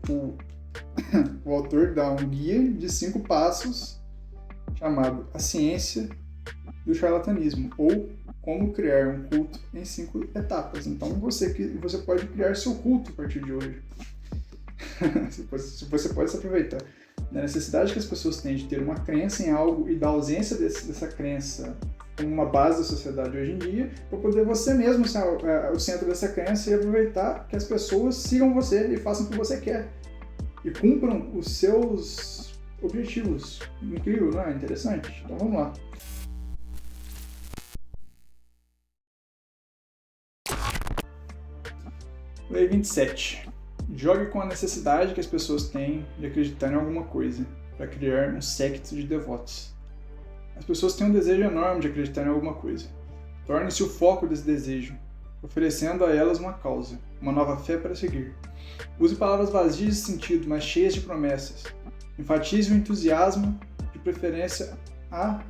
o autor dá um guia de 5 passos chamado A Ciência do Charlatanismo, ou Como Criar um Culto em 5 Etapas. Então você pode criar seu culto a partir de hoje. Você pode se aproveitar da necessidade que as pessoas têm de ter uma crença em algo e da ausência dessa crença como uma base da sociedade hoje em dia, para poder você mesmo ser o centro dessa crença e aproveitar que as pessoas sigam você e façam o que você quer e cumpram os seus objetivos. Incrível, não é? Interessante? Então vamos lá. Lei 27. Jogue com a necessidade que as pessoas têm de acreditar em alguma coisa, para criar um séquito de devotos. As pessoas têm um desejo enorme de acreditar em alguma coisa. Torne-se o foco desse desejo, oferecendo a elas uma causa, uma nova fé para seguir. Use palavras vazias de sentido, mas cheias de promessas. Enfatize o entusiasmo, de preferência a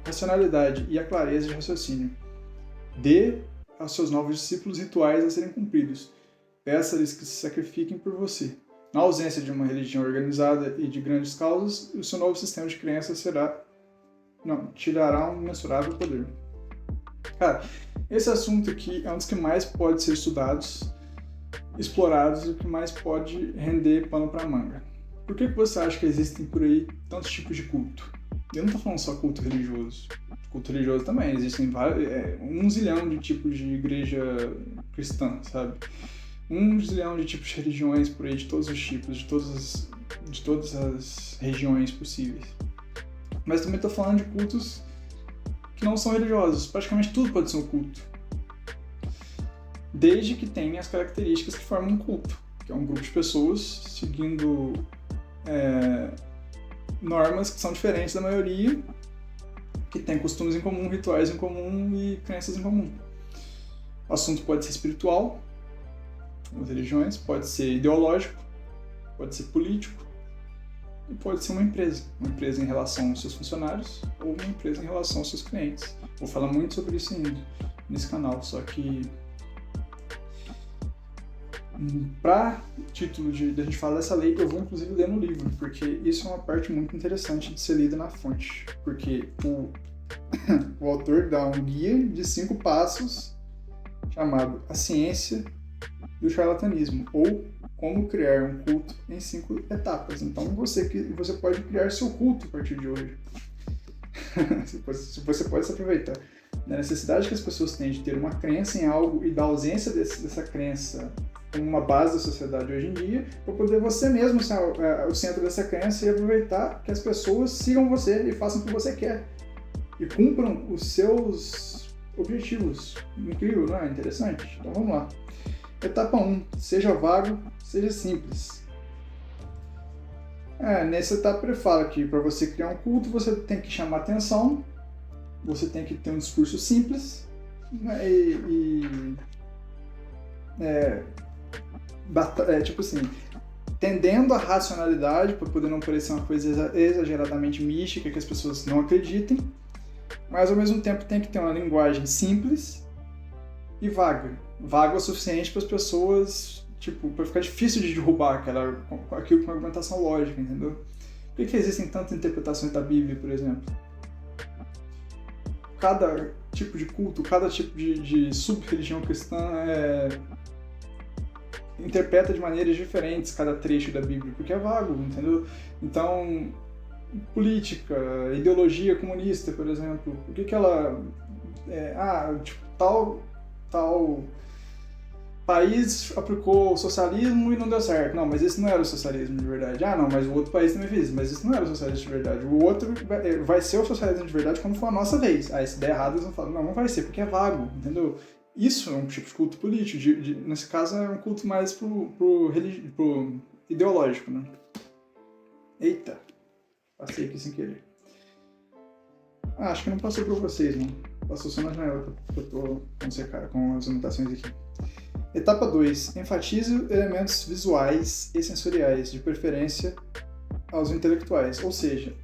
racionalidade e a clareza de raciocínio. Dê aos seus novos discípulos rituais a serem cumpridos. Peça-lhes que se sacrifiquem por você. Na ausência de uma religião organizada e de grandes causas, o seu novo sistema de crenças tirará um mensurável poder. Cara, esse assunto aqui é um dos que mais pode ser estudados, explorados e o que mais pode render pano para manga. Por que você acha que existem por aí tantos tipos de culto? Eu não estou falando só culto religioso. Culto religioso também, existem um zilhão de tipos de igreja cristã, sabe? Um zilhão de tipos de religiões por aí, de todos os tipos, de todas as regiões possíveis. Mas também estou falando de cultos que não são religiosos. Praticamente tudo pode ser um culto. Desde que tenha as características que formam um culto, que é um grupo de pessoas seguindo normas que são diferentes da maioria, que tem costumes em comum, rituais em comum e crenças em comum. O assunto pode ser espiritual, as religiões, pode ser ideológico, pode ser político e pode ser uma empresa em relação aos seus funcionários ou uma empresa em relação aos seus clientes. Vou falar muito sobre isso ainda nesse canal, só que para título da gente falar dessa lei, eu vou inclusive ler no livro, porque isso é uma parte muito interessante de ser lida na fonte, porque o autor dá um guia de 5 passos chamado A Ciência do Charlatanismo, ou Como Criar um Culto em 5 Etapas. Então você pode criar seu culto a partir de hoje. Você pode se aproveitar da necessidade que as pessoas têm de ter uma crença em algo e da ausência dessa crença como uma base da sociedade hoje em dia, para poder você mesmo ser o centro dessa crença e aproveitar que as pessoas sigam você e façam o que você quer e cumpram os seus objetivos. Incrível, não é? Interessante? Então vamos lá. Etapa 1. Seja vago, seja simples. Nessa etapa ele fala que para você criar um culto, você tem que chamar atenção, você tem que ter um discurso simples, né, tipo assim, tendendo à racionalidade, para poder não parecer uma coisa exageradamente mística, que as pessoas não acreditem, mas ao mesmo tempo tem que ter uma linguagem simples e vaga o suficiente para as pessoas, para ficar difícil de derrubar aquilo com uma argumentação lógica, entendeu? Por que existem tantas interpretações da Bíblia, por exemplo? Cada tipo de culto, cada tipo de sub-religião cristã interpreta de maneiras diferentes cada trecho da Bíblia, porque é vago, entendeu? Então, política, ideologia comunista, por exemplo, por que ela... tal país aplicou o socialismo e não deu certo. Não, mas esse não era o socialismo de verdade. Não, mas o outro país também fez isso, mas isso não era o socialismo de verdade. O outro vai ser o socialismo de verdade quando for a nossa vez. Se der errado, eles vão falar, não vai ser, porque é vago, entendeu? Isso é um tipo de culto político. Nesse caso, é um culto mais pro ideológico, né? Eita, passei aqui sem querer. Acho que não passou para vocês, não. Passou só na janela que eu tô com as anotações aqui. Etapa 2. Enfatize elementos visuais e sensoriais, de preferência aos intelectuais. Ou seja,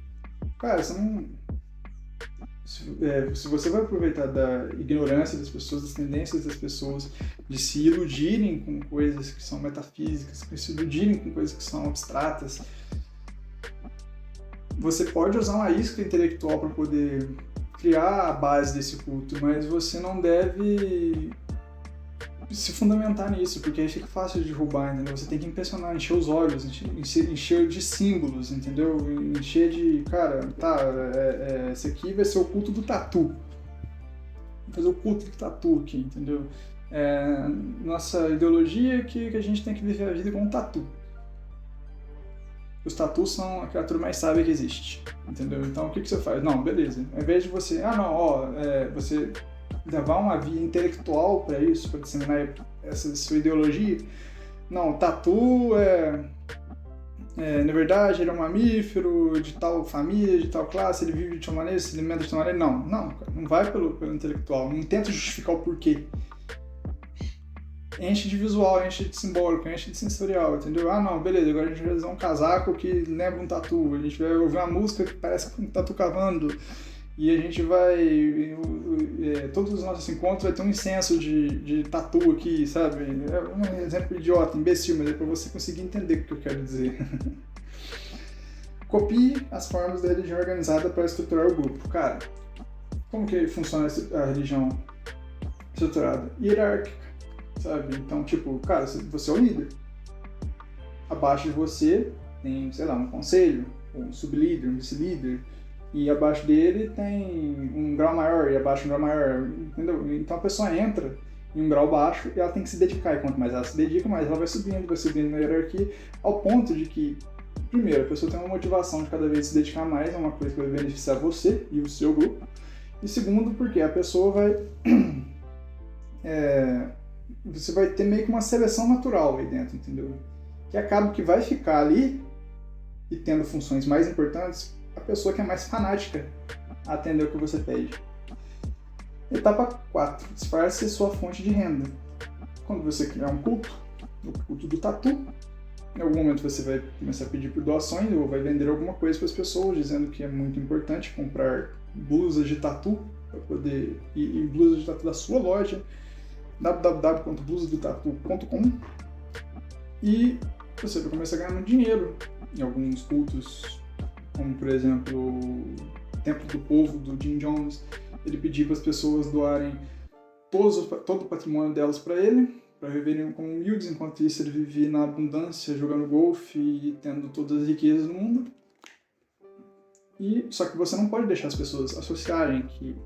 cara, você não... Se você vai aproveitar da ignorância das pessoas, das tendências das pessoas, de se iludirem com coisas que são metafísicas, de se iludirem com coisas que são abstratas, você pode usar uma isca intelectual para poder criar a base desse culto, mas você não deve se fundamentar nisso, porque aí fica fácil de derrubar, entendeu? Você tem que impressionar, encher os olhos, encher de símbolos, entendeu? Encher de, cara, esse aqui vai ser o culto do tatu. Vou fazer o culto do tatu aqui, entendeu? Nossa ideologia é que a gente tem que viver a vida com um tatu. Os tatus são a criatura mais sábia que existe, entendeu? Então, o que você faz? Não, beleza. Ao invés de você, você levar uma via intelectual para isso, para disseminar essa sua ideologia, não, tatu na verdade, ele é um mamífero de tal família, de tal classe, ele vive de tal maneira, se alimenta de tal maneira. Não, cara, não vai pelo intelectual, não tenta justificar o porquê. Enche de visual, enche de simbólico, enche de sensorial, entendeu? Não, beleza, agora a gente vai usar um casaco que lembra um tatu, a gente vai ouvir uma música que parece um tatu cavando, e a gente vai... todos os nossos encontros vai ter um incenso de tatu aqui, sabe? É um exemplo idiota, imbecil, mas é para você conseguir entender o que eu quero dizer. Copie as formas da religião organizada para estruturar o grupo. Cara, como que funciona a religião estruturada? Hierárquica. Sabe? Então, tipo, cara, você é o líder. Abaixo de você tem, sei lá, um conselho, um sublíder, um vice-líder, e abaixo dele tem um grau maior, e abaixo um grau maior, entendeu? Então a pessoa entra em um grau baixo e ela tem que se dedicar, e quanto mais ela se dedica, mais ela vai subindo na hierarquia, ao ponto de que, primeiro, a pessoa tem uma motivação de cada vez se dedicar mais, é uma coisa que vai beneficiar você e o seu grupo, e segundo, porque a pessoa vai... você vai ter meio que uma seleção natural aí dentro, entendeu? Que acaba que vai ficar ali e tendo funções mais importantes a pessoa que é mais fanática a atender o que você pede. Etapa 4. Disfarce sua fonte de renda. Quando você criar um culto, o culto do tatu, em algum momento você vai começar a pedir por doações ou vai vender alguma coisa para as pessoas, dizendo que é muito importante comprar blusas de tatu para poder e blusas de tatu da sua loja, www.blusadotatu.com, e você vai começar a ganhar muito dinheiro em alguns cultos, como por exemplo o Templo do Povo, do Jim Jones. Ele pedia para as pessoas doarem todo o patrimônio delas para ele, para viverem como humildes, enquanto isso ele vivia na abundância, jogando golfe e tendo todas as riquezas do mundo. Só que você não pode deixar as pessoas associarem que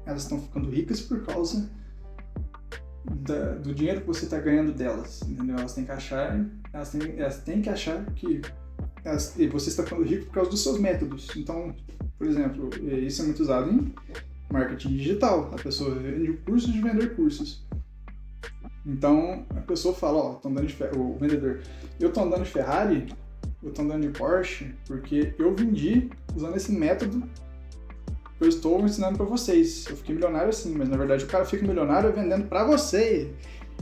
elas estão ficando ricas por causa do dinheiro que você está ganhando delas, entendeu? Elas têm que achar que você está ficando rico por causa dos seus métodos. Então, por exemplo, isso é muito usado em marketing digital. A pessoa vende cursos de vender cursos. Então, a pessoa fala, o vendedor, eu estou andando de Ferrari, eu estou andando de Porsche, porque eu vendi usando esse método que eu estou ensinando para vocês. Eu fiquei milionário assim, mas na verdade o cara fica milionário vendendo para você.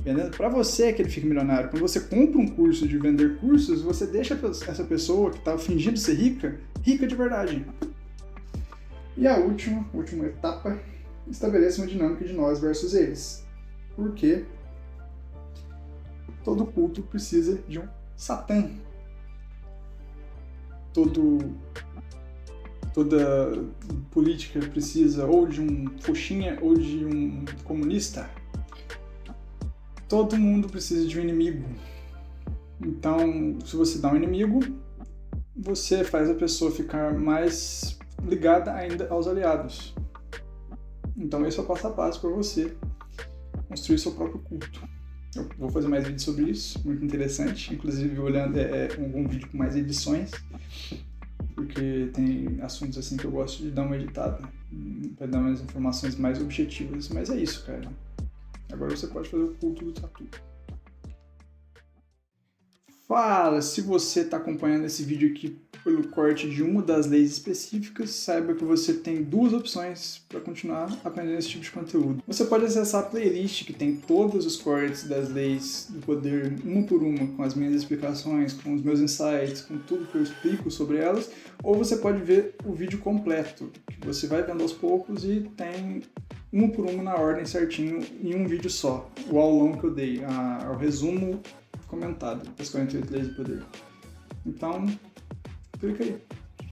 Vendendo para você que ele fica milionário. Quando você compra um curso de vender cursos, você deixa essa pessoa que está fingindo ser rica, rica de verdade. E a última etapa, estabeleça uma dinâmica de nós versus eles. Porque todo culto precisa de um Satã. Toda política precisa ou de um coxinha ou de um comunista. Todo mundo precisa de um inimigo. Então, se você dá um inimigo, você faz a pessoa ficar mais ligada ainda aos aliados. Então, esse é o passo a passo para você construir seu próprio culto. Eu vou fazer mais vídeos sobre isso, muito interessante. Inclusive, olhando algum vídeo com mais edições, porque tem assuntos assim que eu gosto de dar uma editada, para dar umas informações mais objetivas. Mas é isso, cara. Agora você pode fazer o culto do tatu. Fala, se você está acompanhando esse vídeo aqui pelo corte de uma das leis específicas, saiba que você tem 2 opções para continuar aprendendo esse tipo de conteúdo. Você pode acessar a playlist que tem todos os cortes das leis do poder, uma por uma, com as minhas explicações, com os meus insights, com tudo que eu explico sobre elas, ou você pode ver o vídeo completo, que você vai vendo aos poucos e tem uma por uma na ordem certinho em um vídeo só, o aulão que eu dei, o resumo comentado das 48 leis do poder. Então, clica aí.